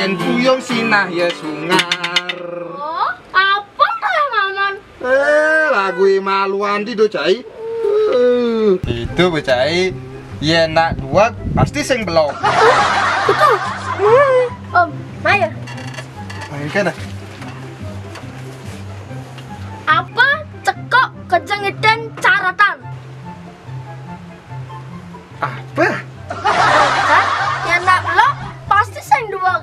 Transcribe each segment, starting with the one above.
yen kuyung sinah ya sungar. Oh, apa kayak Maman? Lagu maluan di do cai. Itu becai. Yen nak dua pasti sing belok. Betul. Om, Maya. Main kan dah. Apa cekok kejengiten caratan? Apa? Kan? Yang nak belok pasti sing dua.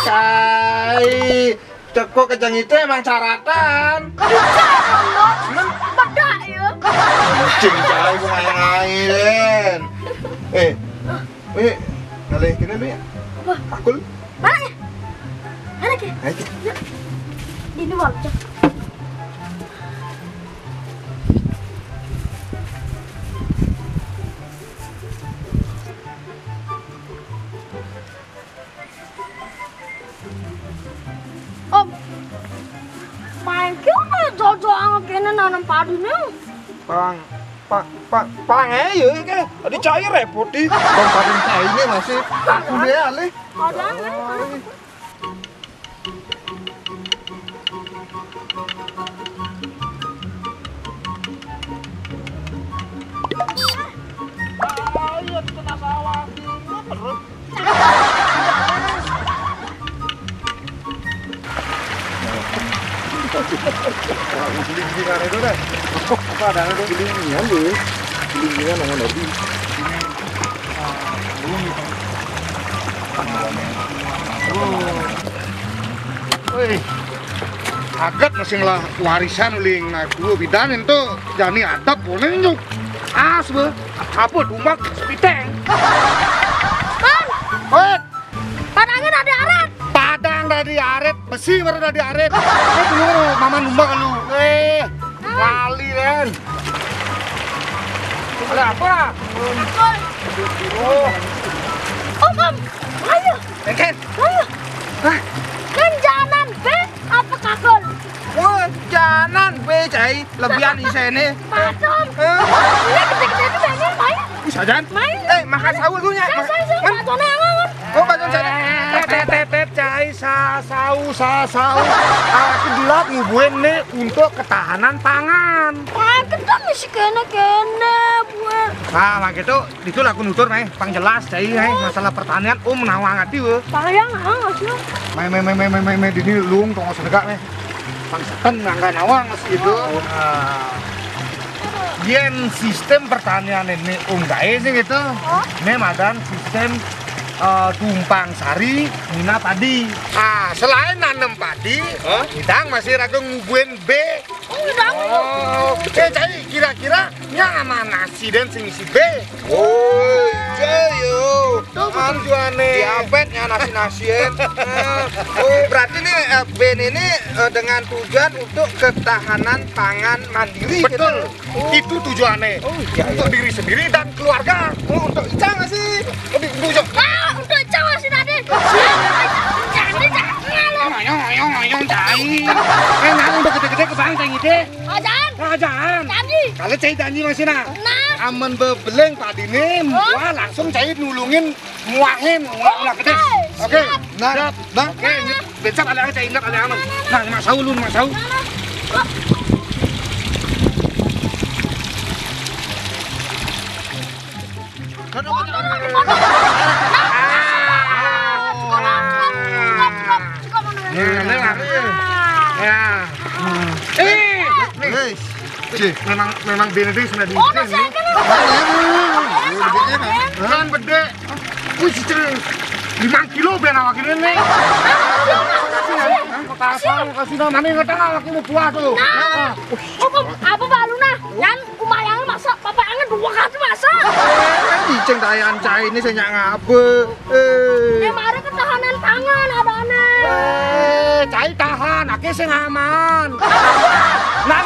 Cai. Teko kejang itu emang caratan. Jangan, bedak ya. Cing cai ku main-main. Ngalih kene lu ya. Akul. Mana ya? Mana ke? Ayo. Ini wajah. Om, main kira jojo ang kena nanam padi ni. Pang ya ke. Tadi cai repot di. Bang paling cai ini masih aku dia alih. Ada ni. Ayo di tengah sawah. Perut. Giling-gilingan itu deh. Apa ada itu giling-gilingan dulu. Giling-gilingan dengan hobi. Wih, agak masih lah warisan uling naik dua bidan itu jani adab boleh nyuk. Be, apa tumbak sepiteng. Bang, Wait, padangnya ada aret. padang dari aret, besi baru dari aret. Dulu mama numbak lu. Lali kan. Ada apa? Oh, Om, ayo, Ken. ayo. Hah? Kan jalan B apa kakol? Wah, janan be cai, lebihan isene. Padam. Ini gede-gede itu banyak main. Bisa jan? Main. Makan sahur lu nya. Saya bacone angan. Oh, bacon saya. Tet cai sasau. Aku gelap ngubuin nih untuk ketahanan pangan. Wah, kita mesti kene buat. Nah, mak itu laku nutur nih, pang jelas cai masalah pertanian nawang ati we. Sayang sih. Main dini lung tong sedekah nih. Pang seten nangga nawang masih itu. Yen sistem pertanian ini gae sih gitu. Ini madan sistem tumpang sari mina padi. Selain nanam padi, kita masih ragu ngubuin B. Cai kira-kira yang mana nasi dan sing isi B? Oh, jayo. Tujuannya diabetnya nasi-nasian. Oh, berarti nih B ini dengan tujuan untuk ketahanan pangan mandiri. Betul. Itu tujuannya. Untuk diri sendiri dan keluarga. Untuk Ica nggak sih? Untuk Untuk Jawa sih tadi. Ngayong cai. Ngayong udah gede-gede ke bang cai ngide. Ajaan. Kalau cai janji masih nak. Aman bebeleng padi nih, wah langsung cai nulungin muahin muah gede. Oke. Nah, oke. Besok ada cai ingat ada aman. Nah, masau lu masau. Memang beda sudah di sini. Kan beda. Wih, cicil 5 kilo biar awak ini nih. Kasih nama nih ngetang awak ini buah tuh. Apa balu nah? Yang umayang masak, papa angen 2 kali masak. Cicing tayan cai ini saya ngabe. Mari ketahanan pangan ada aneh. Cai tahan, akhirnya saya aman. Nah.